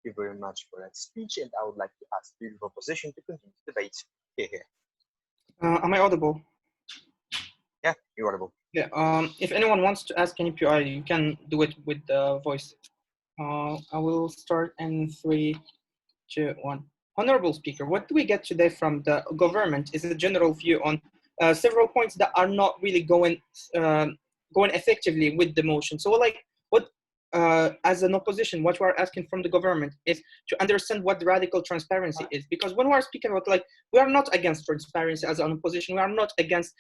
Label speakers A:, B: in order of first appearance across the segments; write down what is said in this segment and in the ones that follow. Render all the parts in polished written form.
A: you very much for that speech, and I would like to ask you for position to continue the debate. Here.
B: Am I audible?
A: Yeah, you're audible.
B: Yeah. If anyone wants to ask any PI, you can do it with the voice. I will start in 3, 2, 1. Honorable Speaker, what do we get today from the government is a general view on several points that are not really going effectively with the motion. So, like, what as an opposition, what we are asking from the government is to understand what radical transparency is, because when we are speaking about, like, we are not against transparency as an opposition, we are not against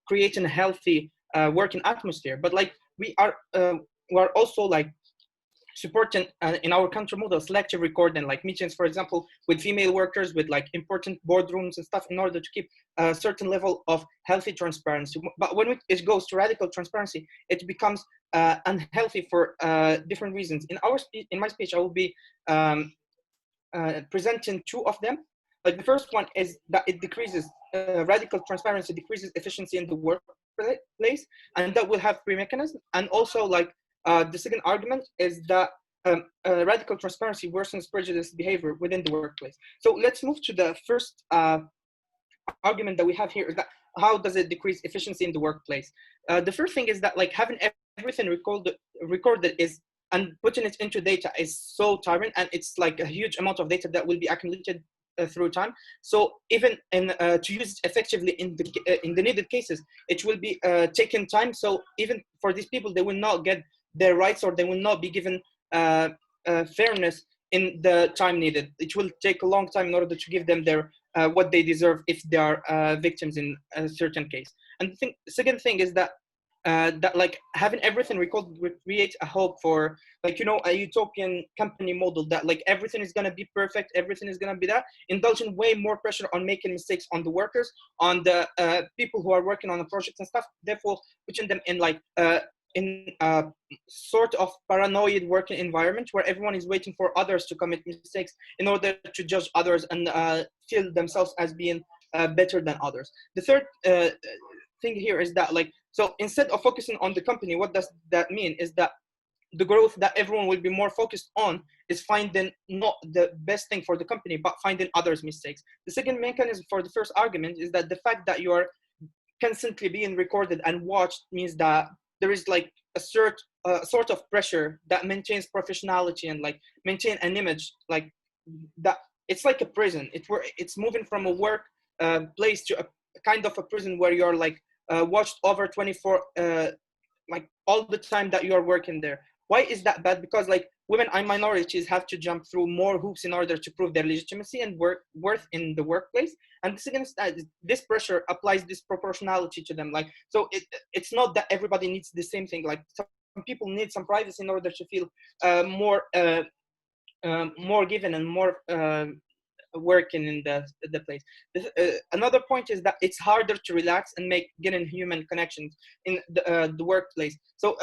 B: creating a healthy working atmosphere, but like we are also like supporting in our country model selective recording, like meetings, for example, with female workers, with like important boardrooms and stuff, in order to keep a certain level of healthy transparency. But when it goes to radical transparency, it becomes unhealthy for different reasons. In my speech, I will be presenting 2 of them. Like the first one is that it decreases radical transparency decreases efficiency in the workplace, and that will have 3 mechanisms. And also, like, the second argument is that radical transparency worsens prejudice behavior within the workplace. So let's move to the first argument that we have here, is that how does it decrease efficiency in the workplace? The first thing is that, like, having everything recorded is, and putting it into data is so tiring, and it's like a huge amount of data that will be accumulated through time. So even to use it effectively in the needed cases, it will be taking time. So even for these people, they will not get their rights, or they will not be given fairness in the time needed. It will take a long time in order to give them their what they deserve if they are victims in a certain case. And the second thing is that that, like, having everything recorded would create a hope for, like, you know, a utopian company model that, like, everything is going to be perfect, everything is going to be that, indulging way more pressure on making mistakes on the workers, on the people who are working on the projects and stuff, therefore putting them in like in a sort of paranoid working environment where everyone is waiting for others to commit mistakes in order to judge others and feel themselves as being better than others. The third thing here is that, like, so instead of focusing on the company, what does that mean is that the growth that everyone will be more focused on is finding not the best thing for the company, but finding others' mistakes. The second mechanism for the first argument is that the fact that you are constantly being recorded and watched means that there is like a sort of pressure that maintains professionality and like maintain an image like that. It's like a prison. It's moving from a work place to a kind of a prison where you're like watched over 24 like all the time that you are working there. Why is that bad? Because like women and minorities have to jump through more hoops in order to prove their legitimacy and worth in the workplace. And the second is this pressure applies disproportionality to them. Like, so it's not that everybody needs the same thing. Like, some people need some privacy in order to feel more given and more working in the place. Another point is that it's harder to relax and make getting human connections in the workplace. So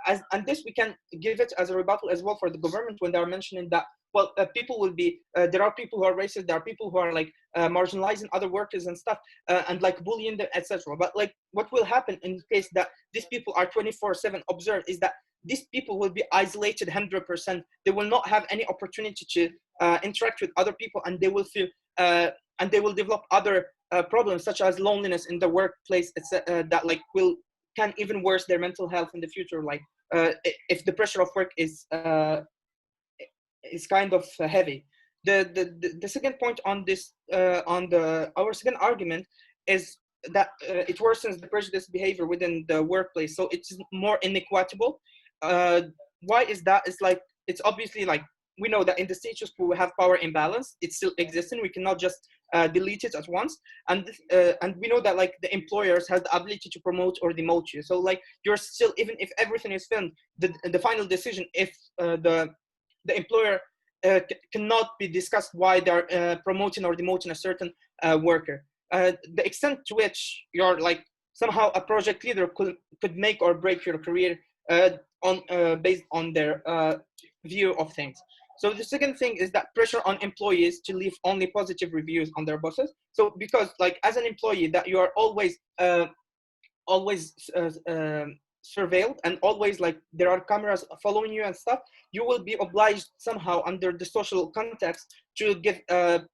B: and this we can give it as a rebuttal as well for the government when they're mentioning that, well, people will be there are people who are racist, there are people who are like marginalizing other workers and stuff, and like bullying them, etc. But like what will happen in the case that these people are 24/7 observed is that these people will be isolated 100%. They will not have any opportunity to interact with other people, and they will feel and they will develop other problems such as loneliness in the workplace, that like can even worse their mental health in the future. Like if the pressure of work is kind of heavy. The second point on this our second argument is that it worsens the prejudice behavior within the workplace, so it's more inequitable. Why is that? It's like, it's obviously like we know that in the status quo we have power imbalance. It's still existing. We cannot just delete it at once. And we know that like the employers have the ability to promote or demote you. So like you're still, even if everything is filmed, the final decision, if the employer cannot be discussed why they're promoting or demoting a certain worker. The extent to which you're like somehow a project leader could make or break your career based on their view of things. So the second thing is that pressure on employees to leave only positive reviews on their bosses. So because like as an employee that you are always surveilled and always like there are cameras following you and stuff, you will be obliged somehow under the social context to give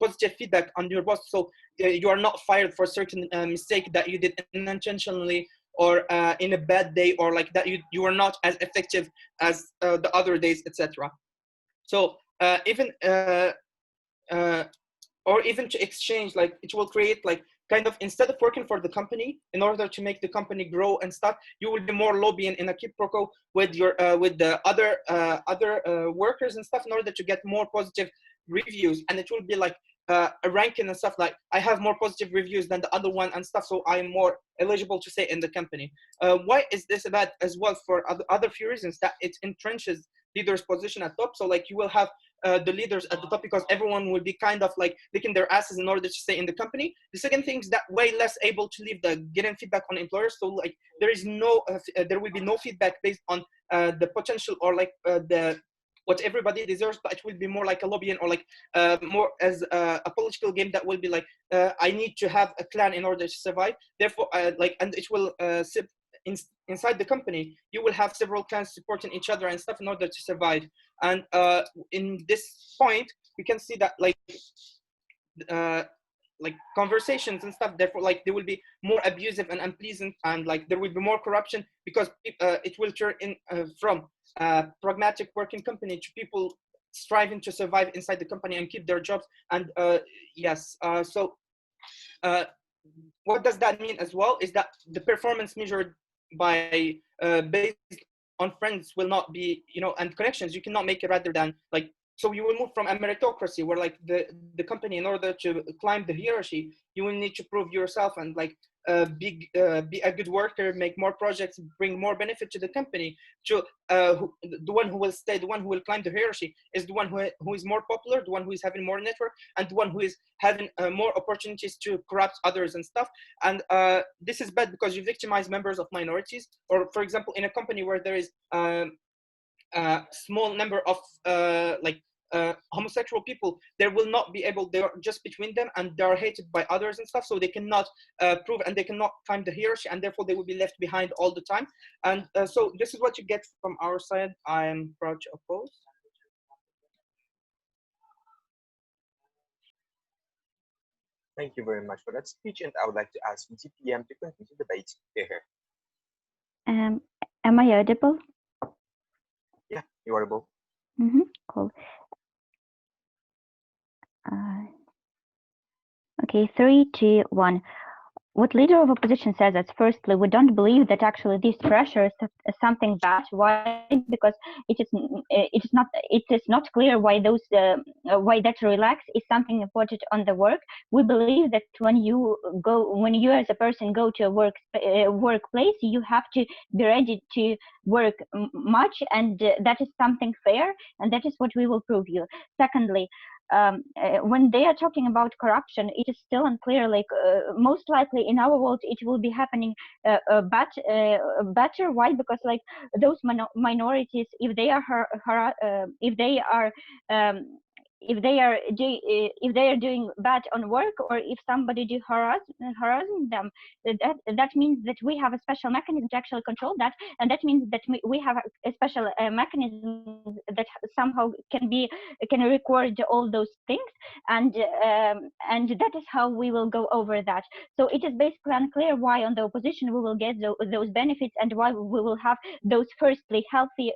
B: positive feedback on your boss, so you are not fired for a certain mistake that you did unintentionally, or in a bad day, or like that you are not as effective as the other days, etc. So even or even to exchange, like it will create like kind of, instead of working for the company in order to make the company grow and stuff, you will be more lobbying in a quid pro quo with your with the other workers and stuff in order to get more positive reviews, and it will be like a ranking and stuff, like I have more positive reviews than the other one and stuff, so I'm more eligible to stay in the company. Why is this bad as well? For other few reasons, that it entrenches leaders' position at top. So like you will have the leaders at the top because everyone will be kind of like licking their asses in order to stay in the company. The second thing is that way less able to leave the getting feedback on employers. So like there is no there will be no feedback based on the potential or like the what everybody deserves, but it will be more like a lobbying or like more as a political game that will be like I need to have a clan in order to survive. Therefore, like, and it will sit inside the company. You will have several clans supporting each other and stuff in order to survive. And in this point, we can see that like conversations and stuff, therefore like they will be more abusive and unpleasant, and like there will be more corruption because it will turn in from pragmatic working company to people striving to survive inside the company and keep their jobs. And yes, so what does that mean as well is that the performance measured by based on friends will not be, you know, and connections, you cannot make it rather than like, so you will move from a meritocracy where like the company, in order to climb the hierarchy, you will need to prove yourself and like be a good worker, make more projects, bring more benefit to the company. To the one who will stay, the one who will climb the hierarchy is the one who is more popular, the one who is having more network, and the one who is having more opportunities to corrupt others and stuff. And this is bad because you victimize members of minorities. Or for example, in a company where there is a small number of like homosexual people, there will not be able, they're just between them and they are hated by others and stuff, so they cannot prove and they cannot climb the hierarchy, and therefore they will be left behind all the time. And so this is what you get from our side. I am proud to oppose.
A: Thank you very much for that speech, and I would like to ask CPM to continue the debate here.
C: Am I audible?
A: Yeah, you are able.
C: Cool. Okay, 3, 2, 1. What leader of opposition says is, firstly, we don't believe that actually this pressure is something bad. Why? Because it is not clear why why that relax is something important on the work. We believe that when you as a person go to a workplace, you have to be ready to work much, and that is something fair, and that is what we will prove you. Secondly, when they are talking about corruption, it is still unclear. Like most likely in our world, it will be happening better. Why? Because like those minorities, if they are doing bad on work, or if somebody harassing them, that means that we have a special mechanism to actually control that, and that means that we have a special mechanism that somehow can record all those things, and that is how we will go over that. So it is basically unclear why on the opposition we will get those benefits, and why we will have those, firstly, healthy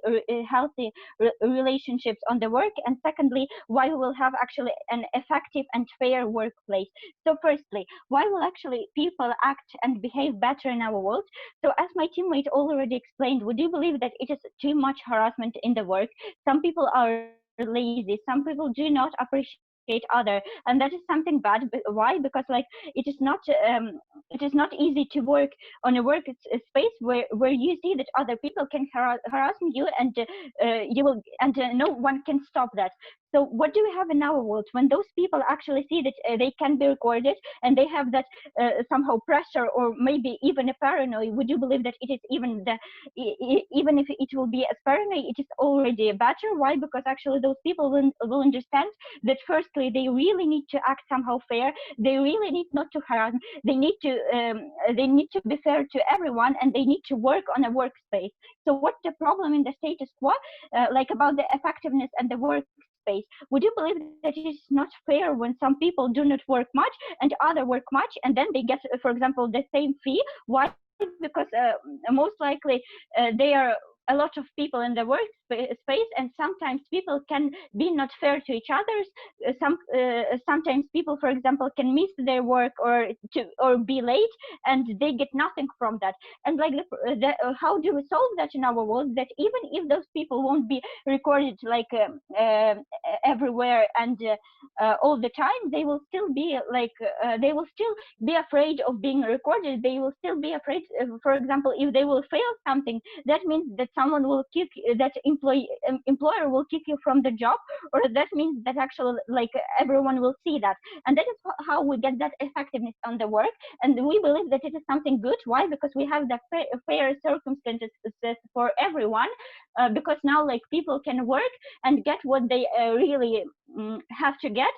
C: relationships on the work, and secondly, why we will have actually an effective and fair workplace. So firstly, why will actually people act and behave better in our world? So as my teammate already explained, we do believe that it is too much harassment in the work. Some people are lazy, some people do not appreciate other, and that is something bad. Why? Because like it is not easy to work on a work space where you see that other people can harass you, and no one can stop that. So what do we have in our world when those people actually see that they can be recorded and they have that somehow pressure or maybe even a paranoia? Would you believe that it is even even if it will be as paranoid, it is already better? Why? Because actually those people will understand that firstly they really need to act somehow fair. They really need not to harm. They need to be fair to everyone, and they need to work on a workspace. So what's the problem in the status quo, like about the effectiveness and the workspace? Would you believe that it is not fair when some people do not work much and other work much, and then they get, for example, the same fee? Why? Because most likely they are a lot of people in the workspace, and sometimes people can be not fair to each other. Sometimes people, for example, can miss their work or be late, and they get nothing from that. And like how do we solve that in our world? That even if those people won't be recorded like everywhere and all the time, they will still be like they will still be afraid of being recorded. They will still be afraid, for example, if they will fail something, that means that someone will kick, that employer will kick you from the job, or that means that actually like everyone will see that. And that is how we get that effectiveness on the work. And we believe that it is something good. Why? Because we have the fair circumstances for everyone, because now like people can work and get what they really have to get,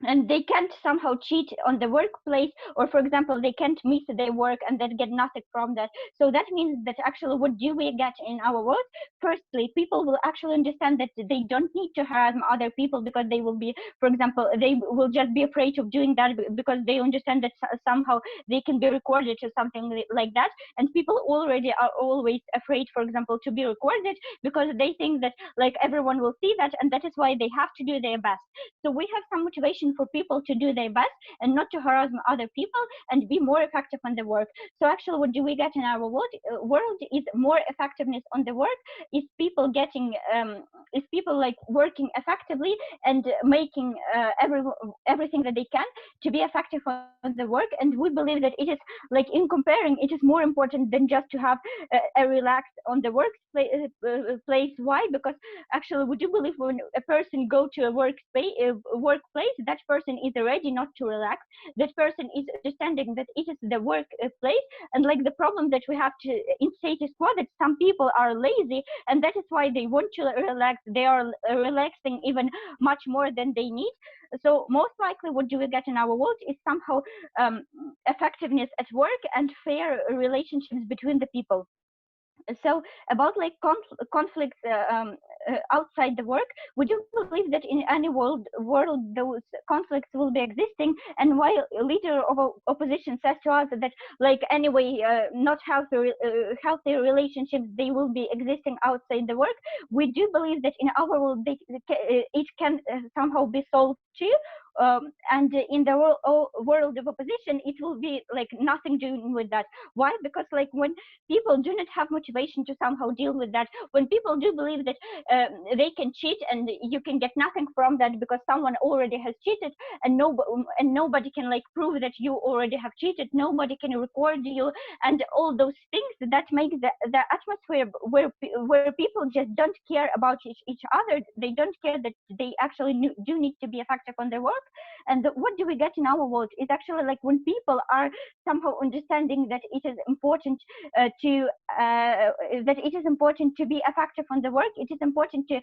C: and they can't somehow cheat on the workplace, or for example they can't miss their work and then get nothing from that. So that means that actually what do we get in our world? Firstly, people will actually understand that they don't need to harm other people, because they will be, for example, they will just be afraid of doing that because they understand that somehow they can be recorded or something like that. And people already are always afraid, for example, to be recorded, because they think that like everyone will see that, and that is why they have to do their best. So we have some motivation for people to do their best and not to harass other people and be more effective on the work. So actually what do we get in our world is more effectiveness on the work, is people getting is people like working effectively and making everything that they can to be effective on the work. And we believe that it is like, in comparing, it is more important than just to have a relaxed on the workplace. Why? Because actually we do believe when a person go to a workplace, that person is ready not to relax. That person is understanding that it is the workplace. And like the problem that we have to in status quo, that some people are lazy, and that is why they want to relax. They are relaxing even much more than they need. So most likely what do we get in our world is somehow effectiveness at work and fair relationships between the people. So about like conflicts outside the work, would you believe that in any world those conflicts will be existing? And while a leader of opposition says to us that like anyway not healthy relationships, they will be existing outside the work, we do believe that in our world it can somehow be solved too. And in the world of opposition, it will be like nothing doing with that. Why? Because like when people do not have motivation to somehow deal with that, when people do believe that they can cheat and you can get nothing from that because someone already has cheated, and nobody can like prove that you already have cheated, nobody can record you, and all those things that make the atmosphere where people just don't care about each other. They don't care that they actually do need to be effective on their work. And what do we get in our world is actually like when people are somehow understanding that it is important that it is important to be effective on the work. It is important to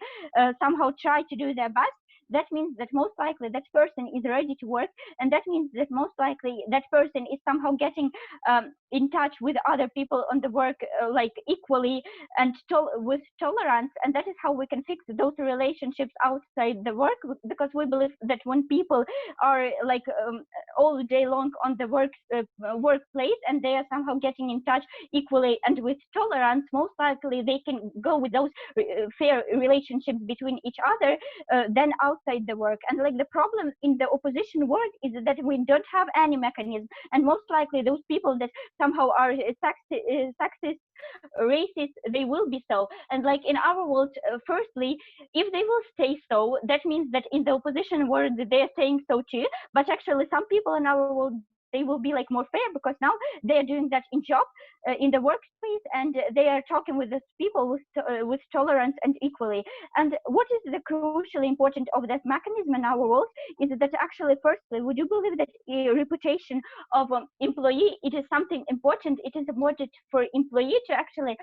C: somehow try to do their best. That means that most likely that person is ready to work, and that means that most likely that person is somehow getting in touch with other people on the work like equally and with tolerance. And that is how we can fix those relationships outside the work, because we believe that when people are like all day long on the workplace and they are somehow getting in touch equally and with tolerance, most likely they can go with those fair relationships between each other than outside the work. And like the problem in the opposition world is that we don't have any mechanism, and most likely those people that somehow are sexist, racist, they will be so. And like in our world, firstly, if they will stay so, that means that in the opposition world they are saying so too. But actually some people in our world they will be like more fair, because now they are doing that in job, in the workspace, and they are talking with these people with tolerance and equally. And what is the crucially important of that mechanism in our world is that actually, firstly, we do believe that reputation of employee, it is something important. It is important for employee to actually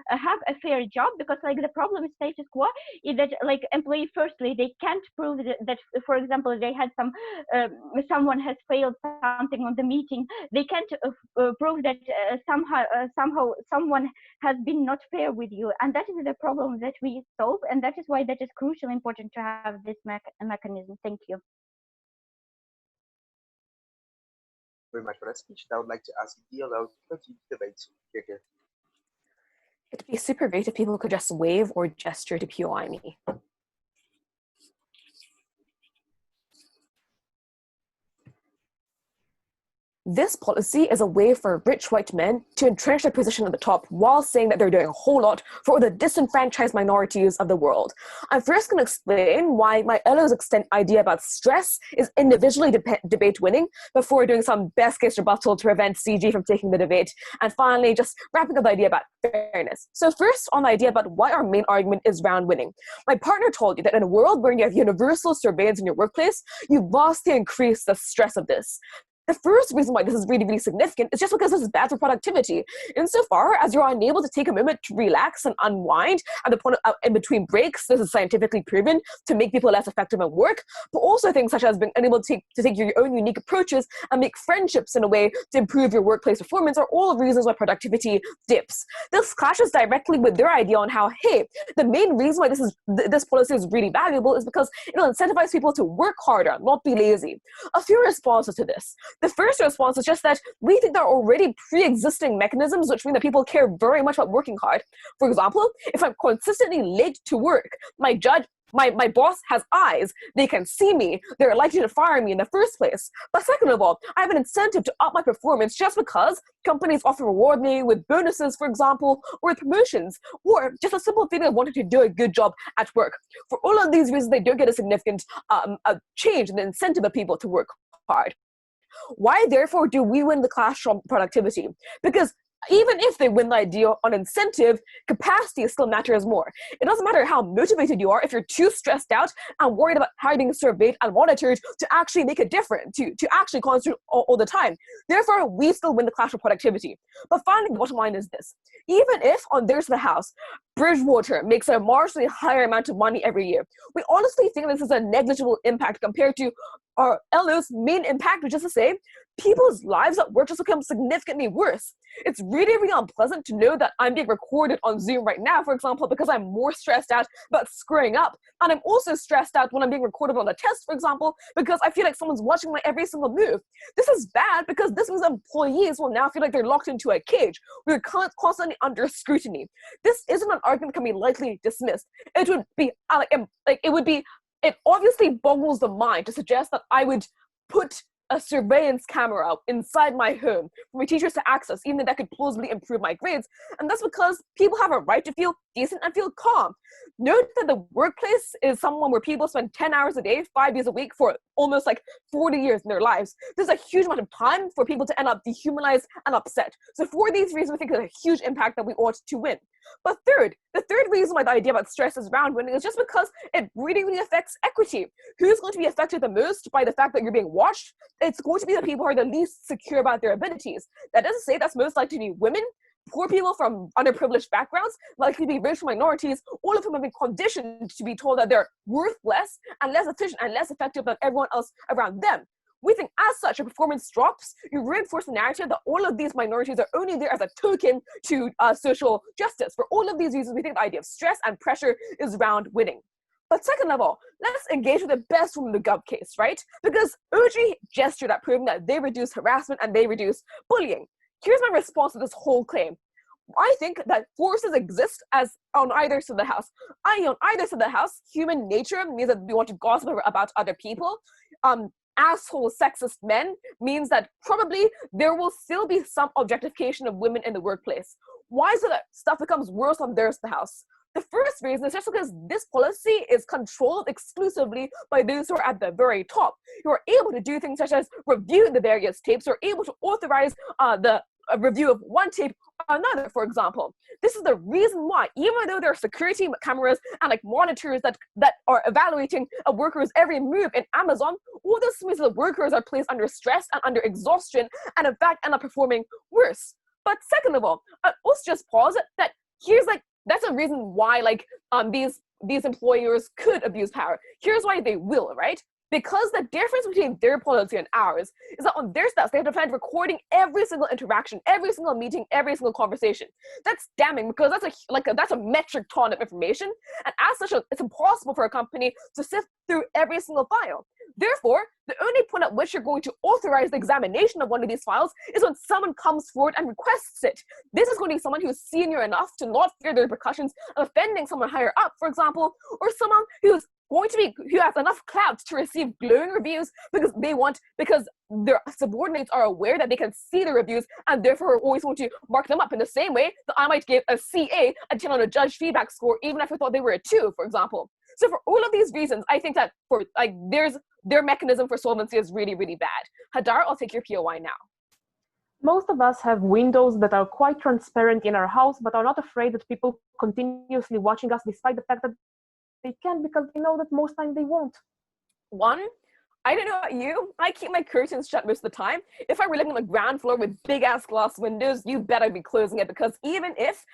C: have a fair job, because like the problem with status quo is that like employee, firstly, they can't prove that for example, they had someone has failed something on the meeting. They can't prove that somehow someone has been not fair with you, and that is the problem that we solve, and that is why that is crucially important to have this mechanism. Thank you
A: very much for that speech. I would like to ask DLL to continue the debate. Xiao-Ke.
D: It'd be super great if people could just wave or gesture to POI me. This policy is a way for rich white men to entrench their position at the top while saying that they're doing a whole lot for the disenfranchised minorities of the world. I'm first going to explain why my LO's extent idea about stress is individually debate winning before doing some best case rebuttal to prevent CG from taking the debate, and finally just wrapping up the idea about fairness. So first, on the idea about why our main argument is round winning. My partner told you that in a world where you have universal surveillance in your workplace, you vastly increase the stress of this. The first reason why this is really, really significant is just because this is bad for productivity. Insofar as you're unable to take a moment to relax and unwind at the point of, in between breaks, this is scientifically proven to make people less effective at work, but also things such as being unable to take your own unique approaches and make friendships in a way to improve your workplace performance are all reasons why productivity dips. This clashes directly with their idea on how, hey, the main reason why this policy is really valuable is because it'll incentivize people to work harder, not be lazy. A few responses to this. The first response is just that we think there are already pre-existing mechanisms which mean that people care very much about working hard. For example, if I'm consistently late to work, my boss has eyes, they can see me, they're likely to fire me in the first place. But second of all, I have an incentive to up my performance just because companies often reward me with bonuses, for example, or with promotions, or just a simple feeling of wanting to do a good job at work. For all of these reasons, they don't get a significant change in the incentive of people to work hard. Why, therefore, do we win the clash from productivity? Because even if they win the idea on incentive, capacity still matters more. It doesn't matter how motivated you are if you're too stressed out and worried about how you're being surveyed and monitored to actually make a difference, to actually concentrate all the time. Therefore, we still win the clash of productivity. But finally, the bottom line is this. Even if on their side of the house, Bridgewater makes a marginally higher amount of money every year, we honestly think this is a negligible impact compared to our LO's main impact, which is to say, people's lives at work just become significantly worse. It's really, really unpleasant to know that I'm being recorded on Zoom right now, for example, because I'm more stressed out about screwing up. And I'm also stressed out when I'm being recorded on a test, for example, because I feel like someone's watching my every single move. This is bad because this means employees will now feel like they're locked into a cage. We're constantly under scrutiny. This isn't an argument that can be lightly dismissed. It would be it obviously boggles the mind to suggest that I would put a surveillance camera inside my home for my teachers to access, even if that could plausibly improve my grades. And that's because people have a right to feel decent and feel calm. Note that the workplace is someone where people spend 10 hours a day, 5 days a week for almost like 40 years in their lives. There's a huge amount of time for people to end up dehumanized and upset. So for these reasons, we think there's a huge impact that we ought to win. But the third reason why the idea about stress is round winning is just because it really, really affects equity. Who's going to be affected the most by the fact that you're being watched? It's going to be the people who are the least secure about their abilities. That doesn't say that's most likely to be women, poor people from underprivileged backgrounds, likely to be racial minorities, all of whom have been conditioned to be told that they're worth less and less efficient and less effective than everyone else around them. We think as such, if performance drops, you reinforce the narrative that all of these minorities are only there as a token to social justice. For all of these reasons, we think the idea of stress and pressure is round winning. But second of all, let's engage with the best from the Gov case, right? Because OG gestured at proving that they reduce harassment and they reduce bullying. Here's my response to this whole claim. I think that forces exist as on either side of the house. On either side of the house, human nature means that we want to gossip about other people. Asshole sexist men means that probably there will still be some objectification of women in the workplace. Why is it that stuff becomes worse on their side of the house? The first reason is just because this policy is controlled exclusively by those who are at the very top, who are able to do things such as review the various tapes, or able to authorize the review of one tape or another, for example. This is the reason why, even though there are security cameras and like monitors that are evaluating a worker's every move in Amazon, all this means that workers are placed under stress and under exhaustion, and in fact end up performing worse. But second of all, let's just pause it, that here's like, that's a reason why like these employers could abuse power. Here's why they will, right? Because the difference between their policy and ours is that on their stats, they have to plan recording every single interaction, every single meeting, every single conversation. That's damning, because that's a metric ton of information, and as such, it's impossible for a company to sift through every single file. Therefore, the only point at which you're going to authorize the examination of one of these files is when someone comes forward and requests it. This is going to be someone who's senior enough to not fear the repercussions of offending someone higher up, for example, or someone who has enough clout to receive glowing reviews because their subordinates are aware that they can see the reviews and therefore are always going to mark them up in the same way that I might give a CA a 10 on a judge feedback score even if I thought they were a 2, for example. So for all of these reasons, I think that their mechanism for solvency is really, really bad. Hadar, I'll take your POI now.
E: Most of us have windows that are quite transparent in our house, but are not afraid that people continuously watching us, despite the fact that they can, because they know that most time they won't.
D: One, I don't know about you, I keep my curtains shut most of the time. If I were living on the ground floor with big ass glass windows, you better be closing it, because even if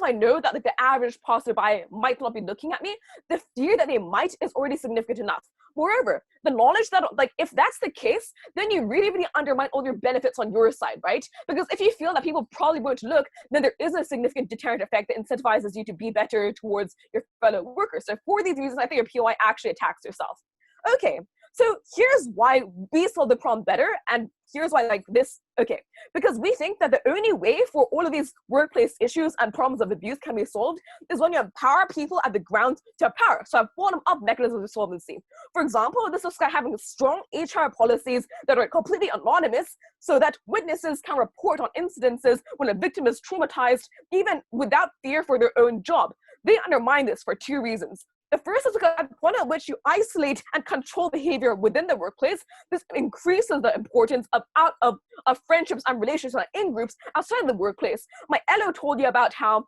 D: I know that like the average passerby might not be looking at me, the fear that they might is already significant enough. Moreover, the knowledge that like if that's the case, then you really, really undermine all your benefits on your side, right? Because if you feel that people probably won't look, then there is a significant deterrent effect that incentivizes you to be better towards your fellow workers. So for these reasons, I think your POI actually attacks yourself. Okay, so here's why we solve the problem better, and here's why because we think that the only way for all of these workplace issues and problems of abuse can be solved is when you empower people at the ground to have power. So a bottom-up mechanism of solvency. For example, this is having strong HR policies that are completely anonymous so that witnesses can report on incidences when a victim is traumatized, even without fear for their own job. They undermine this for 2 reasons. The first is because at the point at which you isolate and control behavior within the workplace, this increases the importance of friendships and relationships in groups outside of the workplace. My Elo told you about how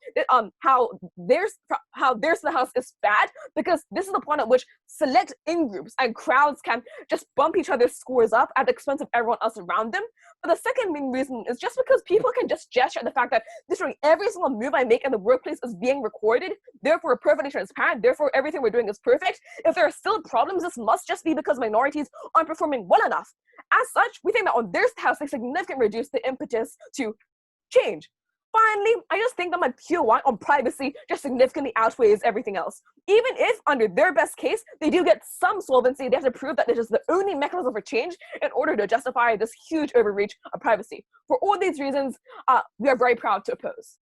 D: there's the house is bad because this is the point at which select in-groups and crowds can just bump each other's scores up at the expense of everyone else around them. But the second main reason is just because people can just gesture at the fact that literally every single move I make in the workplace is being recorded, therefore perfectly transparent, therefore everything we're doing is perfect. If there are still problems, this must just be because minorities aren't performing well enough. As such, we think that on their house, they significantly reduce the impetus to change. Finally, I just think that my POI on privacy just significantly outweighs everything else. Even if, under their best case, they do get some solvency, they have to prove that it is the only mechanism for change in order to justify this huge overreach of privacy. For all these reasons, we are very proud to oppose.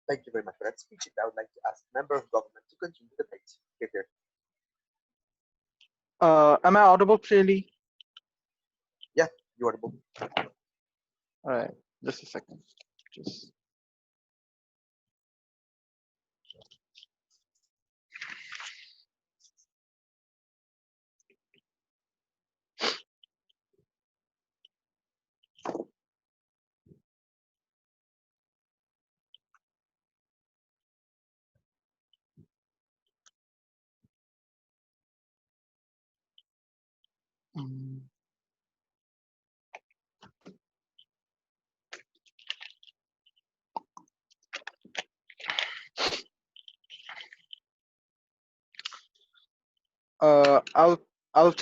A: Thank you very much for that speech. I would like to ask a member of government to continue the debate. Here.
F: Am I audible clearly?
A: Yeah, you're audible.
F: All right, just a second. Just. I'll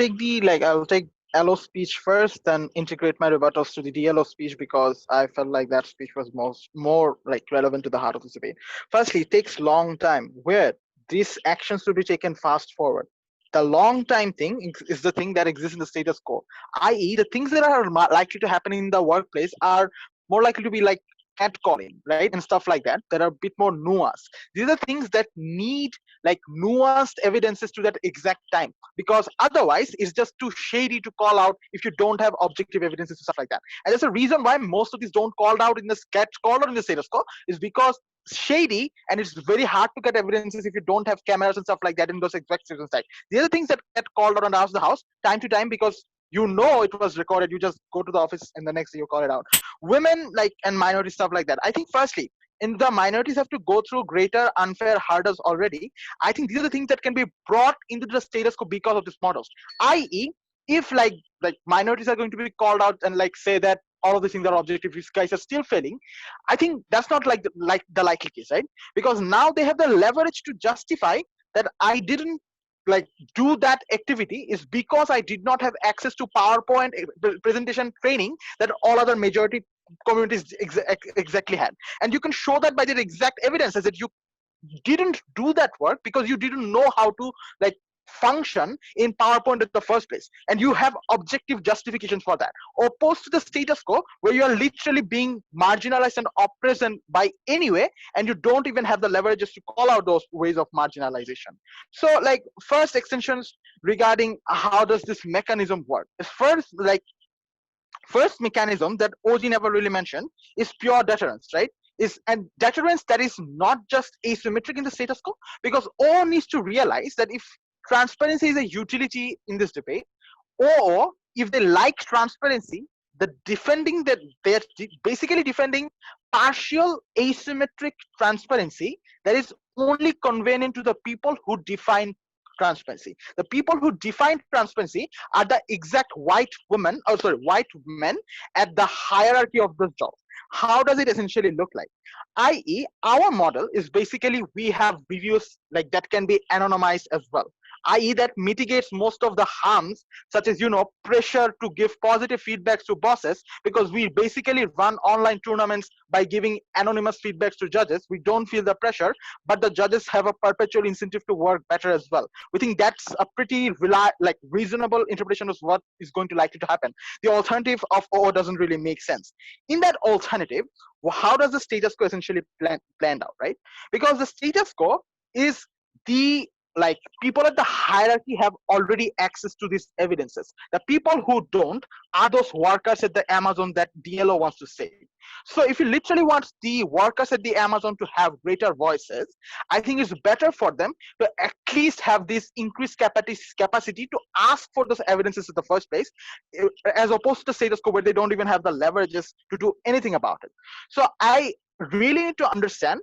F: take Elo speech first, then integrate my rebuttals to the DLO speech because I felt like that speech was more like relevant to the heart of this debate. Firstly, it takes long time where these actions will be taken fast forward. The long time thing is the thing that exists in the status quo, i.e. the things that are likely to happen in the workplace are more likely to be like catcalling, right, and stuff like that are a bit more nuanced. These are things that need like nuanced evidences to that exact time, because otherwise it's just too shady to call out if you don't have objective evidences and stuff like that. And there's a reason why most of these don't called out in the called out in the status quo, is because shady and it's very hard to get evidences if you don't have cameras and stuff like that in those exact situations. The other things that get called out on the house time to time, because you know it was recorded, you just go to the office and the next day you call it out. Women like and minority stuff like that, I think firstly in the minorities have to go through greater unfair hurdles already. I think these are the things that can be brought into the status quo because of these models, i.e. if like minorities are going to be called out and like say that all of these things are objective, these guys are still failing, I think that's not like the likely case, right? Because now they have the leverage to justify that I didn't like do that activity is because I did not have access to PowerPoint presentation training that all other majority communities exactly had. And you can show that by the exact evidences that you didn't do that work because you didn't know how to like function in PowerPoint in the first place, and you have objective justifications for that, opposed to the status quo where you are literally being marginalized and oppressed and by anyway, and you don't even have the leverages to call out those ways of marginalization. So like first extensions regarding how does this mechanism work is first mechanism that OG never really mentioned is pure deterrence, right? And deterrence that is not just asymmetric in the status quo, because O needs to realize that if transparency is a utility in this debate, or if they like transparency, they're basically defending partial asymmetric transparency that is only convenient to the people who define transparency. The people who define transparency are the exact white men at the hierarchy of this job. How does it essentially look like? I.e., our model is basically we have reviews like that can be anonymized as well, i.e. that mitigates most of the harms, such as pressure to give positive feedbacks to bosses, because we basically run online tournaments by giving anonymous feedbacks to judges. We don't feel the pressure, but the judges have a perpetual incentive to work better as well. We think that's a pretty reasonable interpretation of what is going to likely to happen. The alternative of O doesn't really make sense. In that alternative, how does the status quo essentially planned out, right? Because the status quo is the people at the hierarchy have already access to these evidences. The people who don't are those workers at the Amazon that DLO wants to save. So if you literally want the workers at the Amazon to have greater voices, I think it's better for them to at least have this increased capacity to ask for those evidences in the first place, as opposed to the status quo where they don't even have the leverages to do anything about it. So I really need to understand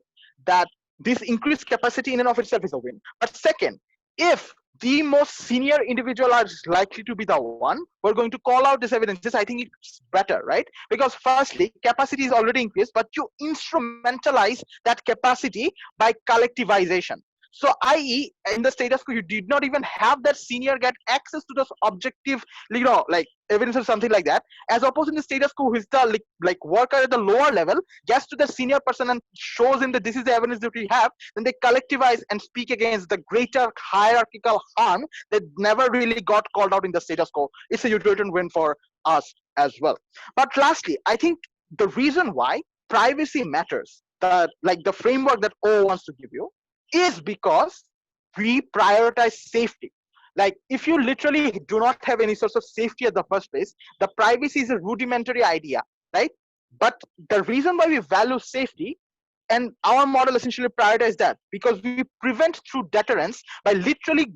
F: that this increased capacity in and of itself is a win. But second, if the most senior individual is likely to be the one who are going to call out these evidences, I think it's better, right? Because firstly, capacity is already increased, but you instrumentalize that capacity by collectivization. So i.e. in the status quo, you did not even have that senior get access to those objective, evidence or something like that, as opposed to the status quo, who is the worker at the lower level, gets to the senior person and shows him that this is the evidence that we have, then they collectivize and speak against the greater hierarchical harm that never really got called out in the status quo. It's a utilitarian win for us as well. But lastly, I think the reason why privacy matters, the framework that O wants to give you, is because we prioritize safety. If you literally do not have any source of safety at the first place, the privacy is a rudimentary idea, right? But the reason why we value safety, and our model essentially prioritizes that, because we prevent through deterrence by literally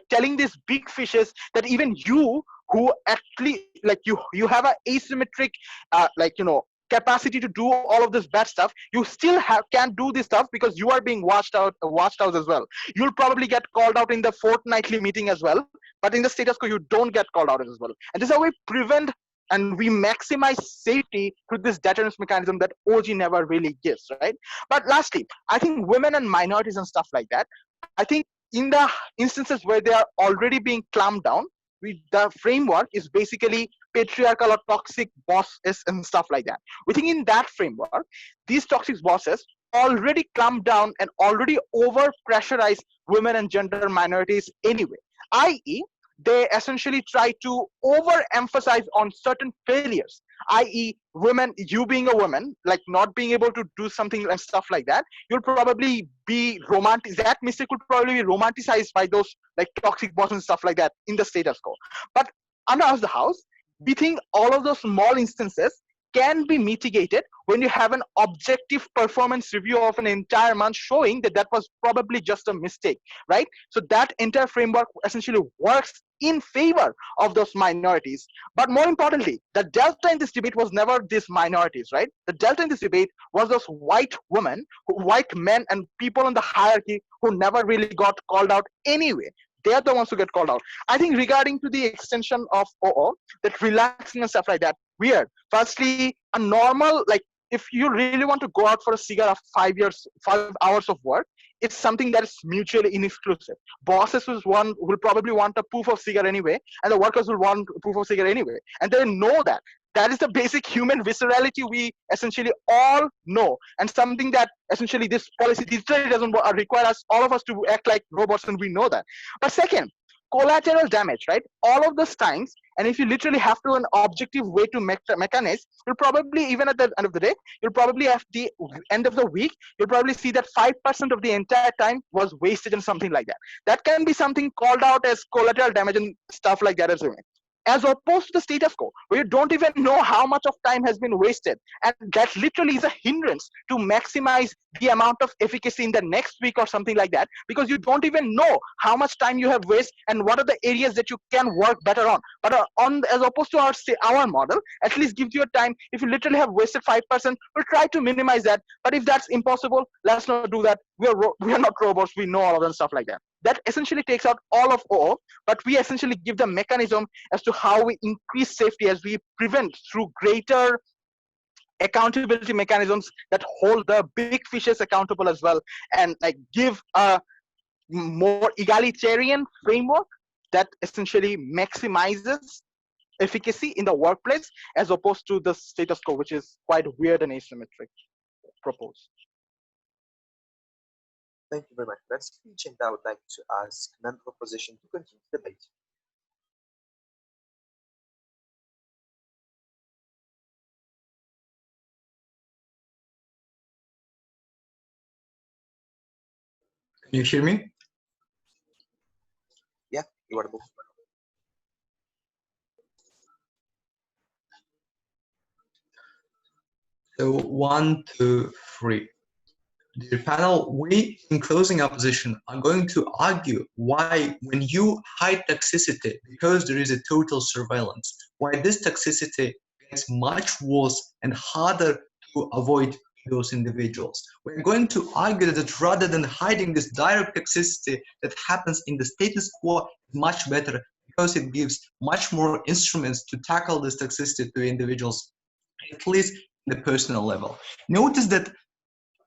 F: telling these big fishes that even you who actually you have an asymmetric capacity to do all of this bad stuff, you still can't do this stuff because you are being watched out as well. You'll probably get called out in the fortnightly meeting as well, but in the status quo you don't get called out as well. And this is how we prevent and we maximize safety through this deterrence mechanism that OG never really gives, right? But lastly, I think women and minorities and stuff like that, I think in the instances where they are already being clamped down, the framework is basically patriarchal or toxic bosses and stuff like that. We think in that framework, these toxic bosses already clamp down and already over pressurize women and gender minorities anyway, i.e. they essentially try to overemphasize on certain failures, i.e. women, you being a woman, like not being able to do something and stuff like that, you'll probably be that mistake will probably be romanticized by those like toxic bosses and stuff like that in the status quo. But under House the House, we think all of those small instances can be mitigated when you have an objective performance review of an entire month showing that that was probably just a mistake, right? So that entire framework essentially works in favor of those minorities. But more importantly, the delta in this debate was never these minorities, right? The delta in this debate was those white women, white men, and people in the hierarchy who never really got called out anyway. They're the ones who get called out. I think regarding to the extension of OO, that relaxing and stuff like that, weird. Firstly, a normal, like if you really want to go out for a cigar of 5 hours of work, it's something that is mutually inexclusive. Bosses will probably want a proof of cigar anyway, and the workers will want a proof of cigar anyway. And they know that. That is the basic human viscerality we essentially all know, and something that essentially this policy literally doesn't require us, all of us, to act like robots, and we know that. But second, collateral damage, right? All of those times, and if you literally have to an objective way to mechanize, you'll probably, even at the end of the day, you'll probably at the end of the week, you'll probably see that 5% of the entire time was wasted in something like that. That can be something called out as collateral damage and stuff like that as well. As opposed to the status quo, where you don't even know how much of time has been wasted. And that literally is a hindrance to maximize the amount of efficacy in the next week or something like that, because you don't even know how much time you have wasted and what are the areas that you can work better on. But as opposed to our model, at least gives you a time. If you literally have wasted 5%, we'll try to minimize that. But if that's impossible, let's not do that. We are not robots. We know all of that stuff like that. That essentially takes out all of OO, but we essentially give the mechanism as to how we increase safety as we prevent through greater accountability mechanisms that hold the big fishes accountable as well, and like give a more egalitarian framework that essentially maximizes efficacy in the workplace as opposed to the status quo, which is quite weird and asymmetric proposed.
A: Thank you very much for that speech, and I would like to ask member of opposition to continue the debate.
G: Can you hear me?
A: Yeah, you are both.
G: So 1, 2, 3. Dear panel, we in closing opposition are going to argue why when you hide toxicity because there is a total surveillance, why this toxicity gets much worse and harder to avoid those individuals. We're going to argue that rather than hiding this direct toxicity that happens in the status quo, much better because it gives much more instruments to tackle this toxicity to individuals, at least in the personal level. Notice that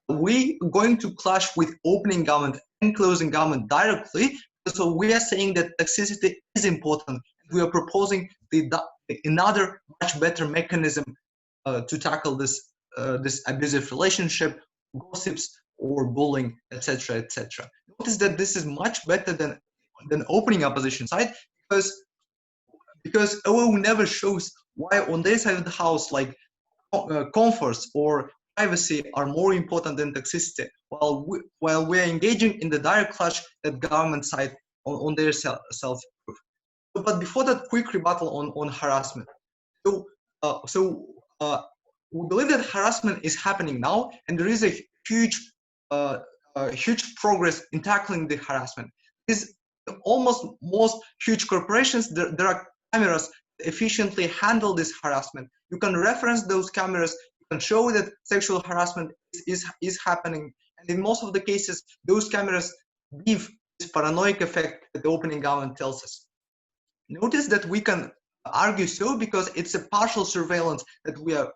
G: we're going to clash with opening government and closing government directly. So we are saying that toxicity is important. We are proposing another much better mechanism to tackle this abusive relationship, gossips, or bullying, etc., etc. Notice that this is much better than opening opposition side because OO never shows why on their side of the house, like comforts or privacy are more important than toxicity, while we're engaging in the direct clash at government side on their self-proof. But before that, quick rebuttal on harassment. So we believe that harassment is happening now, and there is a huge progress in tackling the harassment. Is almost most huge corporations, there are cameras that efficiently handle this harassment. You can reference those cameras. Can show that sexual harassment is happening, and in most of the cases those cameras give this paranoid effect that the opening government tells us. Notice that we can argue so because it's a partial surveillance that we are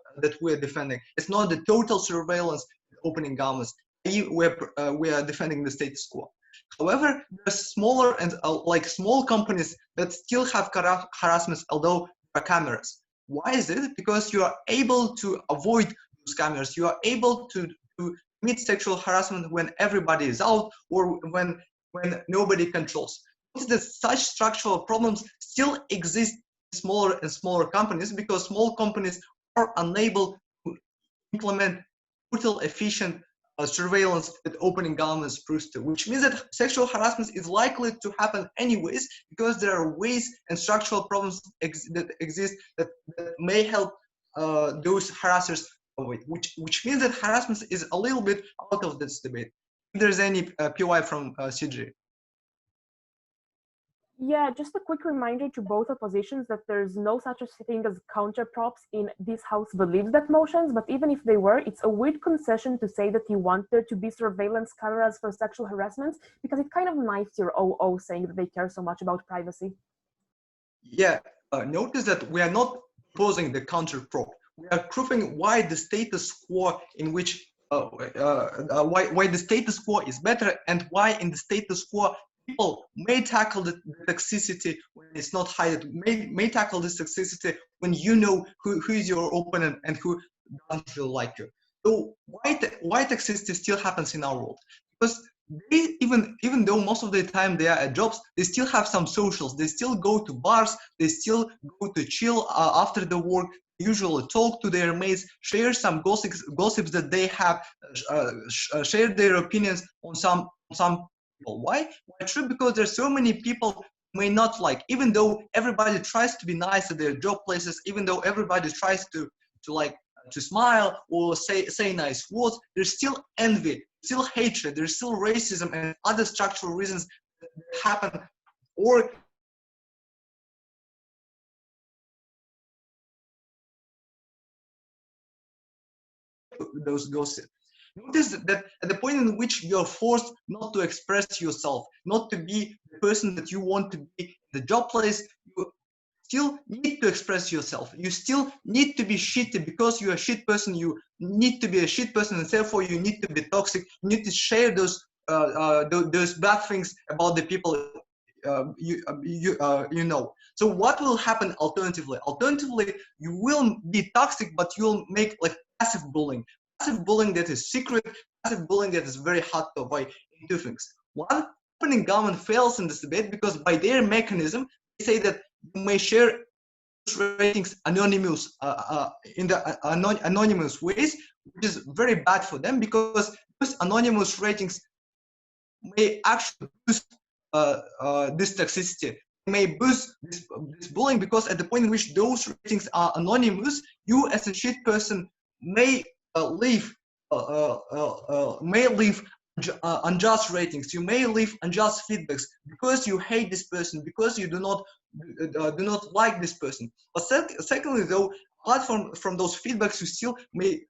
G: defending. It's not the total surveillance opening governments. We are defending the status quo. However, there are smaller and like small companies that still have harassment, although there are cameras. Why is it? Because you are able to avoid those cameras. You are able to meet sexual harassment when everybody is out or when nobody controls. Notice that such structural problems still exist in smaller and smaller companies because small companies are unable to implement brutal, efficient surveillance that opening governments proves to, which means that sexual harassment is likely to happen anyways, because there are ways and structural problems that exist that may help those harassers avoid, which means that harassment is a little bit out of this debate. If there's any PY from CG.
E: Yeah, just a quick reminder to both oppositions that there's no such a thing as counterprops in this House believes that motions, but even if they were, it's a weird concession to say that you want there to be surveillance cameras for sexual harassment, because it kind of knifes your OO saying that they care so much about privacy.
G: Yeah, notice that we are not proposing the counterprop. We are proving why the status quo in which why the status quo is better, and why in the status quo people may tackle the toxicity when it's not hidden, may tackle this toxicity when you know who is your opponent and who doesn't feel like you. So why toxicity still happens in our world? Because they, even though most of the time they are at jobs, they still have some socials. They still go to bars. They still go to chill after the work. Usually talk to their mates, share some gossips that they have, share their opinions on some people. Why? True, because there's so many people may not like, even though everybody tries to be nice at their job places, even though everybody tries to smile or say nice words, there's still envy, still hatred, there's still racism and other structural reasons that happen, or those gossips. Notice that at the point in which you're forced not to express yourself, not to be the person that you want to be in the job place, you still need to express yourself. You still need to be shitty because you're a shit person. You need to be a shit person, and therefore you need to be toxic. You need to share those bad things about the people you know. So what will happen alternatively? Alternatively, you will be toxic, but you'll make like passive bullying that is secret, passive bullying that is very hard to avoid. In two things. One, opening government fails in this debate because by their mechanism, they say that you may share ratings anonymous in the anonymous ways, which is very bad for them because those anonymous ratings may actually boost this toxicity. May boost this bullying because at the point in which those ratings are anonymous, you as a shit person may leave unjust ratings. You may leave unjust feedbacks because you hate this person, because you do not like this person. But secondly, though, apart from those feedbacks, you still may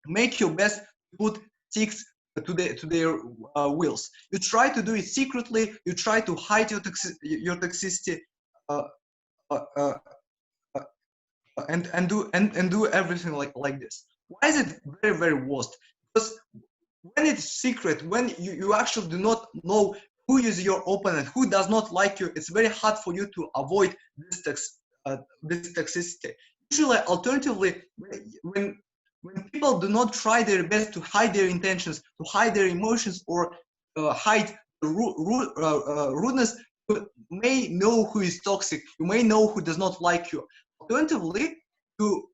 G: make your best to put sticks to their wills. You try to do it secretly. You try to hide your toxicity, and do everything like this. Why is it very, very worst? Because when it's secret, when you actually do not know who is your opponent, who does not like you, it's very hard for you to avoid this toxicity. Usually, alternatively, when people do not try their best to hide their intentions, to hide their emotions, or hide rudeness, you may know who is toxic. You may know who does not like you. Alternatively, you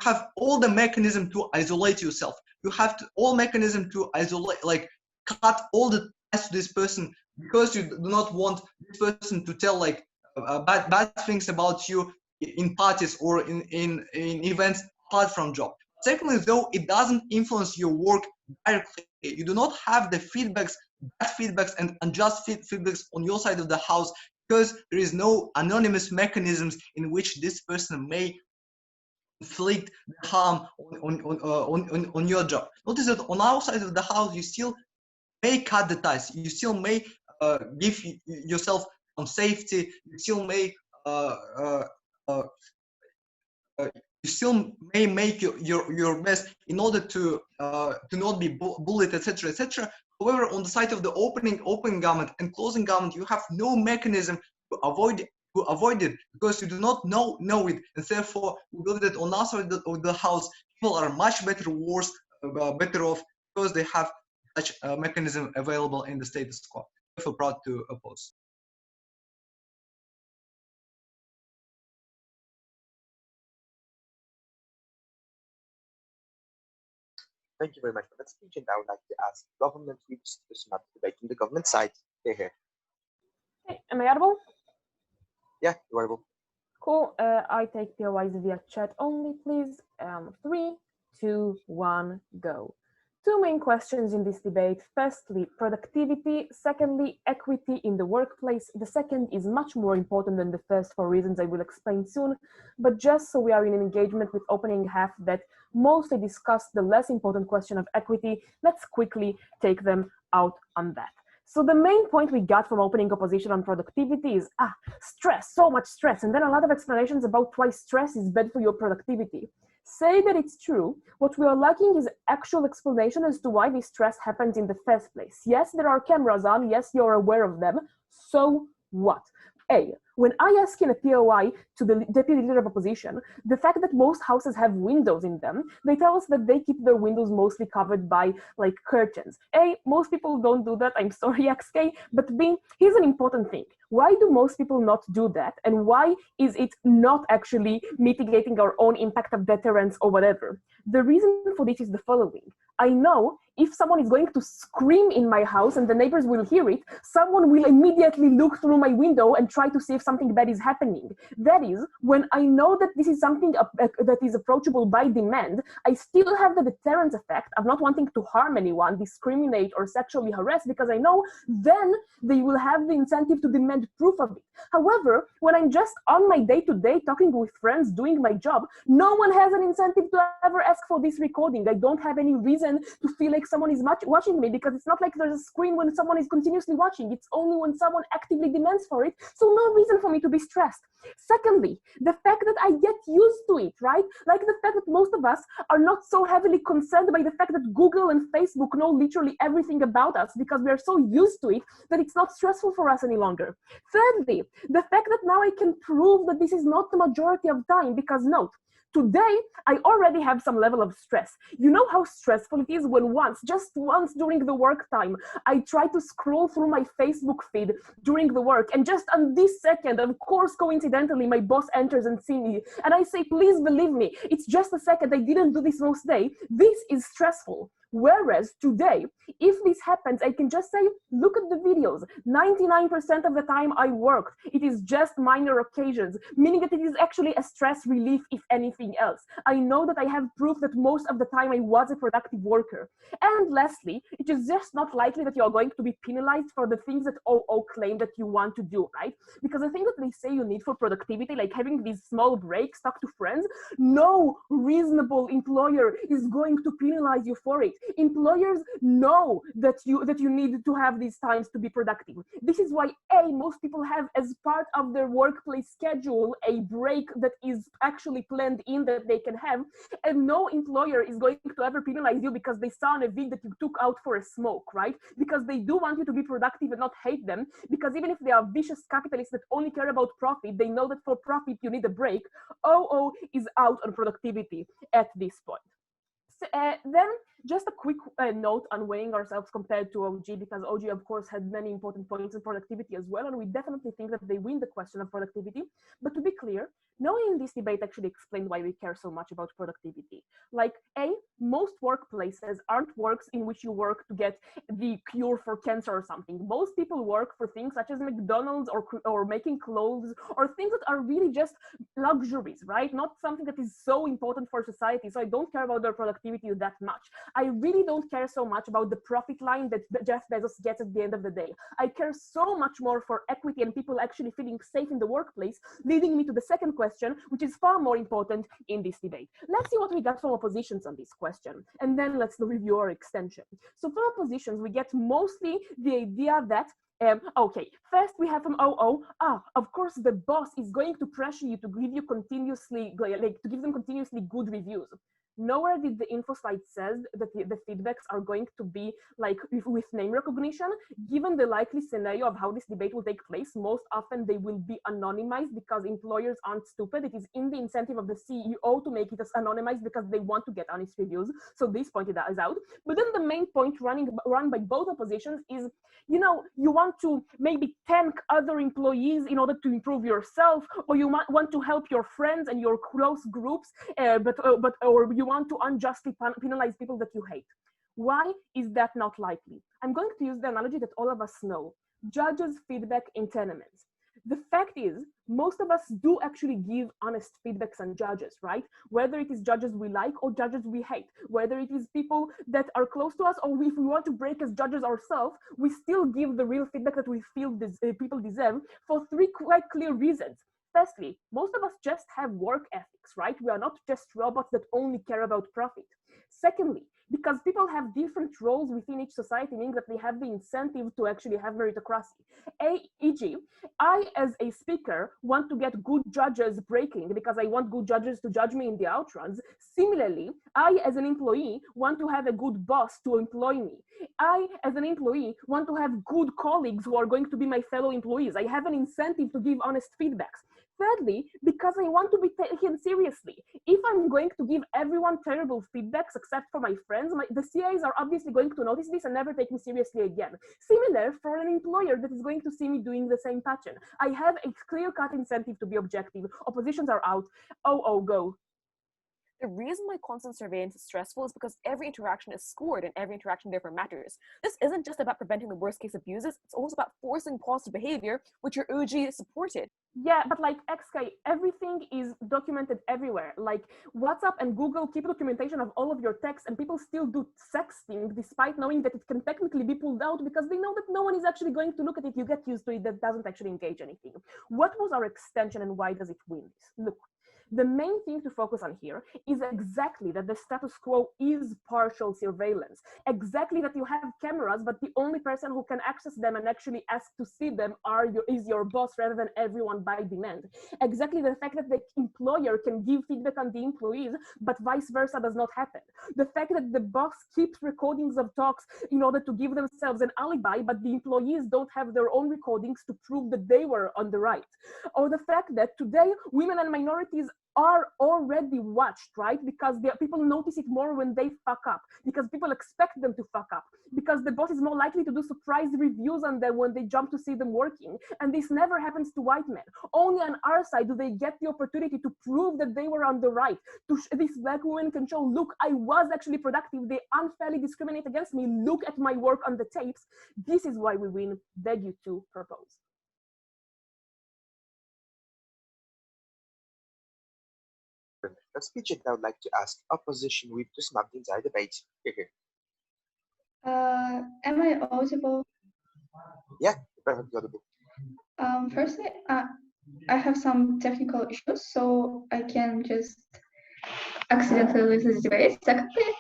G: have all the mechanism to isolate yourself. You have all mechanism to isolate, like cut all the ties to this person because you do not want this person to tell like bad things about you in parties or in events apart from job. Secondly, though, it doesn't influence your work directly. You do not have the bad feedbacks and unjust feedbacks on your side of the house because there is no anonymous mechanisms in which this person may inflict the harm on your job. Notice that on our side of the house, you still may cut the ties. You still may give yourself some safety. You still may you still may make your best in order to not be bullied, etc., etc. However, on the side of the open government and closing government, you have no mechanism to avoid it because you do not know it, and therefore we believe that on our side of the house, people are much better off because they have such a mechanism available in the status quo. I feel proud to oppose.
A: Thank you very much for that speech, and I would like to ask government leaders to Samat debate from the government side. Here.
E: Okay, am I audible?
A: Yeah, you are able.
E: Cool. I take POIs via chat only, please. 3, 2, 1, go. Two main questions in this debate. Firstly, productivity. Secondly, equity in the workplace. The second is much more important than the first for reasons I will explain soon. But just so we are in an engagement with opening half that mostly discussed the less important question of equity, let's quickly take them out on that. So the main point we got from opening opposition on productivity is, stress, so much stress, and then a lot of explanations about why stress is bad for your productivity. Say that it's true, what we are lacking is actual explanation as to why this stress happens in the first place. Yes, there are cameras on, yes, you're aware of them, so what? When I ask in a POI to the deputy leader of opposition, the fact that most houses have windows in them, they tell us that they keep their windows mostly covered by like curtains. Most people don't do that, I'm sorry Xiao-Ke, but B, here's an important thing. Why do most people not do that? And why is it not actually mitigating our own impact of deterrence or whatever? The reason for this is the following. I know if someone is going to scream in my house and the neighbors will hear it, someone will immediately look through my window and try to see if something bad is happening. That is, when I know that this is something that is approachable by demand, I still have the deterrence effect of not wanting to harm anyone, discriminate, or sexually harass, because I know then they will have the incentive to demand proof of it. However, when I'm just on my day-to-day talking with friends, doing my job, no one has an incentive to ever ask for this recording. I don't have any reason to feel like someone is watching me, because it's not like there's a screen when someone is continuously watching. It's only when someone actively demands for it. So no reason for me to be stressed. Secondly, the fact that I get used to it, right? Like the fact that most of us are not so heavily concerned by the fact that Google and Facebook know literally everything about us, because we are so used to it that it's not stressful for us any longer. Thirdly, the fact that now I can prove that this is not the majority of time, because note, today, I already have some level of stress. You know how stressful it is when just once during the work time, I try to scroll through my Facebook feed during the work, and just on this second, of course, coincidentally, my boss enters and sees me, and I say, please believe me, it's just a second, I didn't do this most day. This is stressful. Whereas today, if this happens, I can just say, look at the videos. 99% of the time I worked. It is just minor occasions, meaning that it is actually a stress relief, if anything else. I know that I have proof that most of the time I was a productive worker. And lastly, it is just not likely that you are going to be penalized for the things that OO claim that you want to do, right? Because the thing that they say you need for productivity, like having these small breaks, talk to friends, no reasonable employer is going to penalize you for it. Employers know that you need to have these times to be productive. This is why most people have as part of their workplace schedule a break that is actually planned in that they can have, and no employer is going to ever penalize you because they saw in a vid that you took out for a smoke, right? Because they do want you to be productive and not hate them, because even if they are vicious capitalists that only care about profit, they know that for profit you need a break. OO is out on productivity at this point. Then just a quick note on weighing ourselves compared to OG, because OG of course had many important points in productivity as well, and we definitely think that they win the question of productivity. But to be clear, no one in this debate actually explained why we care so much about productivity. Like most workplaces aren't works in which you work to get the cure for cancer or something. Most people work for things such as McDonald's or making clothes, or things that are really just luxuries, right? Not something that is so important for society. So I don't care about their productivity that much. I really don't care so much about the profit line that Jeff Bezos gets at the end of the day. I care so much more for equity and people actually feeling safe in the workplace, leading me to the second question, which is far more important in this debate. Let's see what we got from oppositions on this question, and then let's review our extension. So for oppositions, we get mostly the idea that okay, first we have from OO, of course the boss is going to pressure you to give you continuously, like to give them continuously good reviews. Nowhere did the info slide says that the feedbacks are going to be like with name recognition. Given the likely scenario of how this debate will take place, most often they will be anonymized because employers aren't stupid. It is in the incentive of the CEO to make it as anonymized because they want to get honest reviews. So this point is out. But then the main point run by both oppositions is, you know, you want to maybe thank other employees in order to improve yourself, or you might want to help your friends and your close groups, or you you want to unjustly penalize people that you hate. Why is that not likely? I'm going to use the analogy that all of us know. Judges' feedback in tenements. The fact is, most of us do actually give honest feedbacks on judges, right? Whether it is judges we like or judges we hate, whether it is people that are close to us or if we want to break as judges ourselves, we still give the real feedback that we feel people deserve for three quite clear reasons. Firstly, most of us just have work ethics, right? We are not just robots that only care about profit. Secondly, because people have different roles within each society, meaning that they have the incentive to actually have meritocracy. E.g., I, as a speaker, want to get good judges breaking because I want good judges to judge me in the outruns. Similarly, I, as an employee, want to have a good boss to employ me. I, as an employee, want to have good colleagues who are going to be my fellow employees. I have an incentive to give honest feedbacks. Thirdly, because I want to be taken seriously. If I'm going to give everyone terrible feedbacks except for my friends, the CIs are obviously going to notice this and never take me seriously again. Similar for an employer that is going to see me doing the same pattern. I have a clear-cut incentive to be objective. Oppositions are out. Oh, go.
D: The reason why constant surveillance is stressful is because every interaction is scored and every interaction therefore matters. This isn't just about preventing the worst case abuses, it's also about forcing positive behavior, which your OG supported.
E: Yeah, but like XK, everything is documented everywhere. Like WhatsApp and Google keep documentation of all of your texts, and people still do sexting despite knowing that it can technically be pulled out because they know that no one is actually going to look at it. You get used to it, that doesn't actually engage anything. What was our extension and why does it win this? Look. The main thing to focus on here is exactly that the status quo is partial surveillance. Exactly that you have cameras, but the only person who can access them and actually ask to see them is your boss rather than everyone by demand. Exactly the fact that the employer can give feedback on the employees, but vice versa does not happen. The fact that the boss keeps recordings of talks in order to give themselves an alibi, but the employees don't have their own recordings to prove that they were on the right. Or the fact that today women and minorities are already watched, right? Because people notice it more when they fuck up, because people expect them to fuck up, because the boss is more likely to do surprise reviews on them when they jump to see them working. And this never happens to white men. Only on our side do they get the opportunity to prove that they were on the right. These black women can show, look, I was actually productive. They unfairly discriminate against me. Look at my work on the tapes. This is why we win. Beg you to propose.
A: The speech I would like to ask opposition with to sum up the entire debate. Here.
H: Am I audible?
A: Yeah, perfectly audible.
H: Firstly, I have some technical issues, so I can just accidentally leave this debate. Secondly,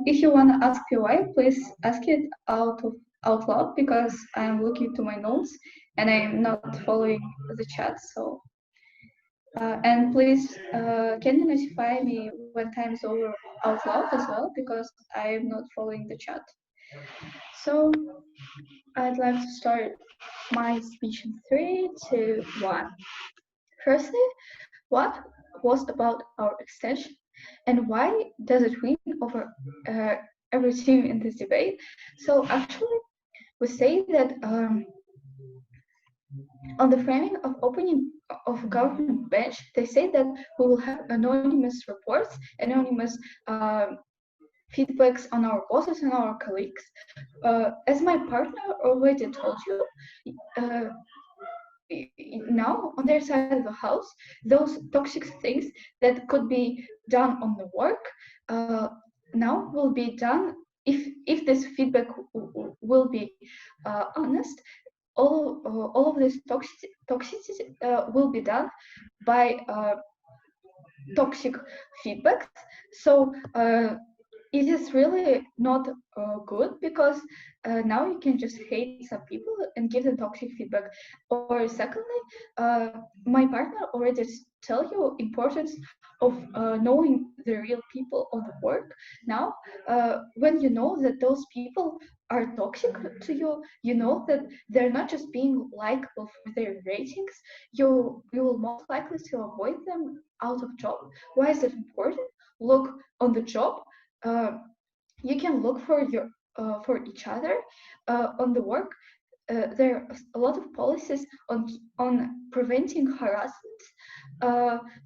H: if you want to ask PY, please ask it out loud because I'm looking to my notes and I'm not following the chat. So. And please, can you notify me when time is over out loud as well, because I am not following the chat. So I'd like to start my speech in 3, 2, 1. Firstly, what was about our extension and why does it win over every team in this debate? So actually, we say that on the framing of opening of government bench, they say that we will have anonymous reports, anonymous feedbacks on our bosses and our colleagues. As my partner already told you, now on their side of the house, those toxic things that could be done on the work now will be done if this feedback will be honest. All of this toxicity will be done by toxic feedback. So it is really not good because now you can just hate some people and give them toxic feedback. Or secondly, my partner already tell you importance of knowing the real people of the work. Now, when you know that those people are toxic to you, you know that they're not just being likable for their ratings, you will most likely to avoid them out of job. Why is it important? Look on the job. You can look for each other on the work. There are a lot of policies on preventing harassment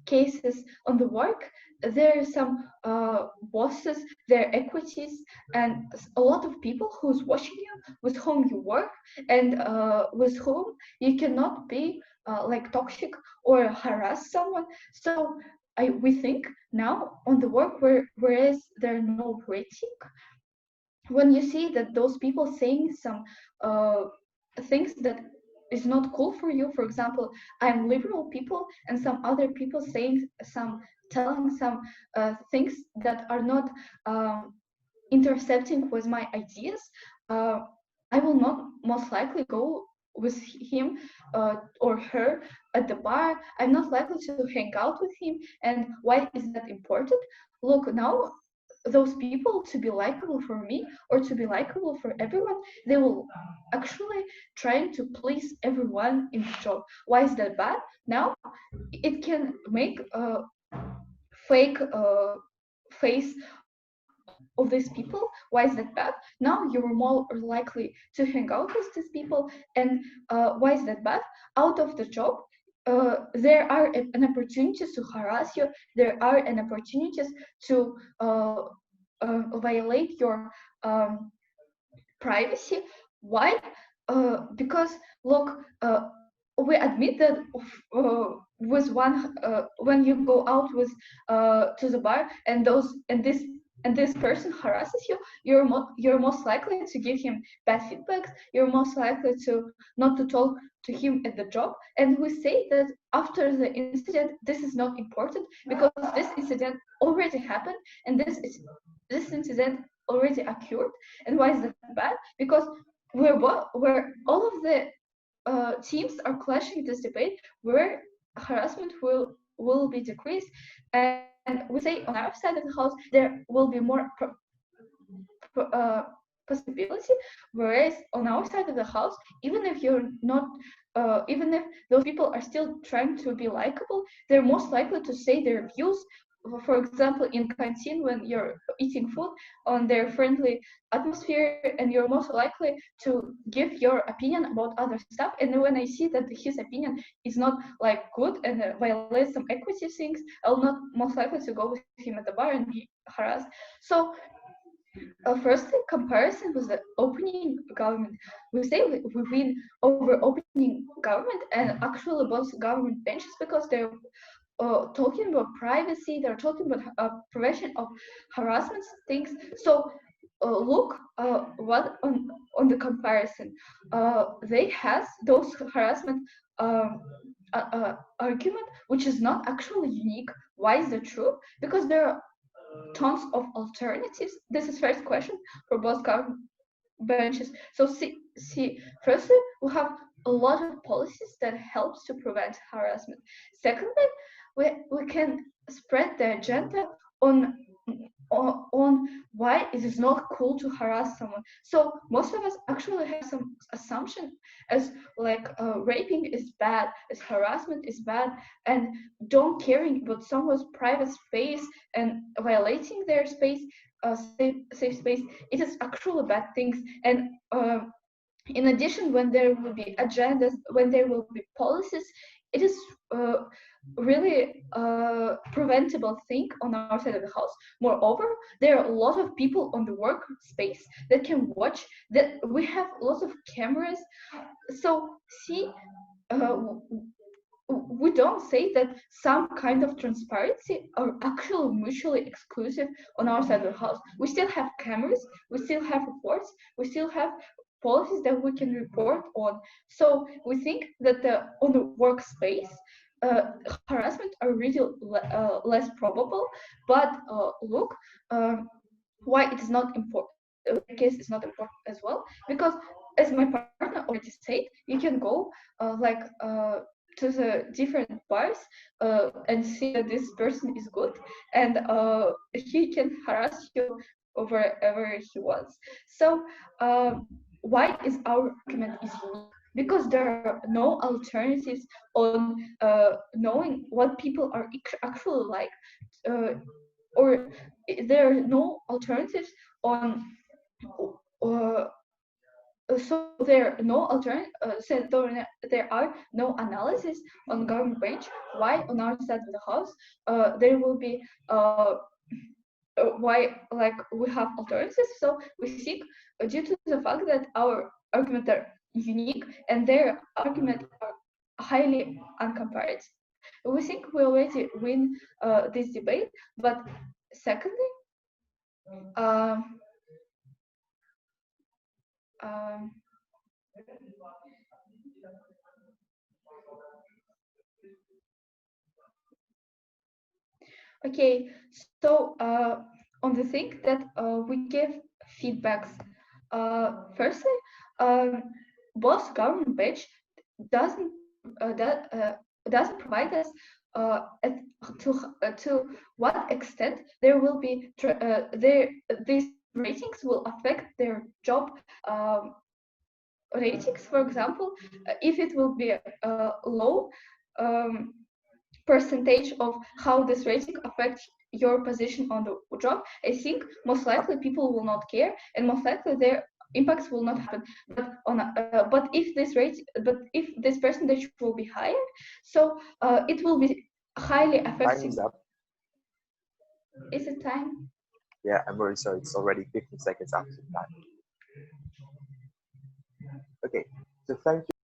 H: cases on the work. there are some bosses, their equities, and a lot of people who's watching you, with whom you work, and with whom you cannot be like toxic or harass someone. So we think now on the work whereas there are no rating, when you see that those people saying some things that is not cool for you, for example, I'm liberal people, and some other people saying telling some things that are not intercepting with my ideas, I will not most likely go with him or her at the bar. I'm not likely to hang out with him. And why is that important? Look, now those people, to be likable for me or to be likable for everyone, they will actually trying to please everyone in the job. Why is that bad? Now it can make a fake face of these people. Why is that bad? Now you're more likely to hang out with these people. And why is that bad? Out of the job, there are an opportunities to harass you. There are an opportunities to violate your privacy. Why? Because look, we admit that with one when you go out with to the bar and this person harasses you, you're most likely to give him bad feedbacks. You're most likely to not to talk to him at the job. And we say that after the incident, this is not important because this incident already happened, and this incident already occurred. And why is that bad? Because where all of the teams are clashing this debate, where harassment will be decreased, and we say on our side of the house there will be more possibility, whereas on our side of the house, even if you're not even if those people are still trying to be likable, they're most likely to say their views. For example, in canteen, when you're eating food on their friendly atmosphere, and you're most likely to give your opinion about other stuff. And when I see that his opinion is not like good and violates some equity things, I'll not most likely to go with him at the bar and be harassed. So firstly, comparison with the opening government. We say we win over opening government and actually both government benches because they're talking about privacy, they're talking about prevention of harassment things. So look what on the comparison. They has those harassment argument, which is not actually unique. Why is that true? Because there are tons of alternatives. This is first question for both government benches. So see, firstly, we have a lot of policies that helps to prevent harassment. Secondly, we can spread the agenda on why it is not cool to harass someone. So most of us actually have some assumption as like raping is bad, as harassment is bad, and don't caring about someone's private space and violating their space, safe space, it is actually bad things. And in addition, when there will be agendas, when there will be policies, it is really preventable thing on our side of the house. Moreover, there are a lot of people on the workspace that can watch, that we have lots of cameras. So see, we don't say that some kind of transparency are actually mutually exclusive on our side of the house. We still have cameras, we still have reports, we still have policies that we can report on. So we think that on the workspace, harassment are really less probable. But look, why it is not important. The case is not important as well, because as my partner already said, you can go to the different bars and see that this person is good, and he can harass you wherever he wants. So why is our argument is unique? Because there are no alternatives on knowing what people are actually like, or there are no alternatives on so there are no there are no analysis on government branch. Why on our side of the house there will be why like we have alternatives? So we think due to the fact that our arguments are unique and their arguments are highly uncomparative. We think we already win this debate, but secondly, okay, so on the thing that we give feedbacks. Firstly, both government page doesn't provide us to what extent there will be these ratings will affect their job ratings. For example, if it will be low percentage of how this rating affects your position on the job, I think most likely people will not care, and most likely their impacts will not happen. But if this percentage will be higher, so it will be highly affecting.
A: Time is up.
H: Is it time?
A: Yeah, I'm very sorry. It's already 15 seconds after the time. Okay, so thank you.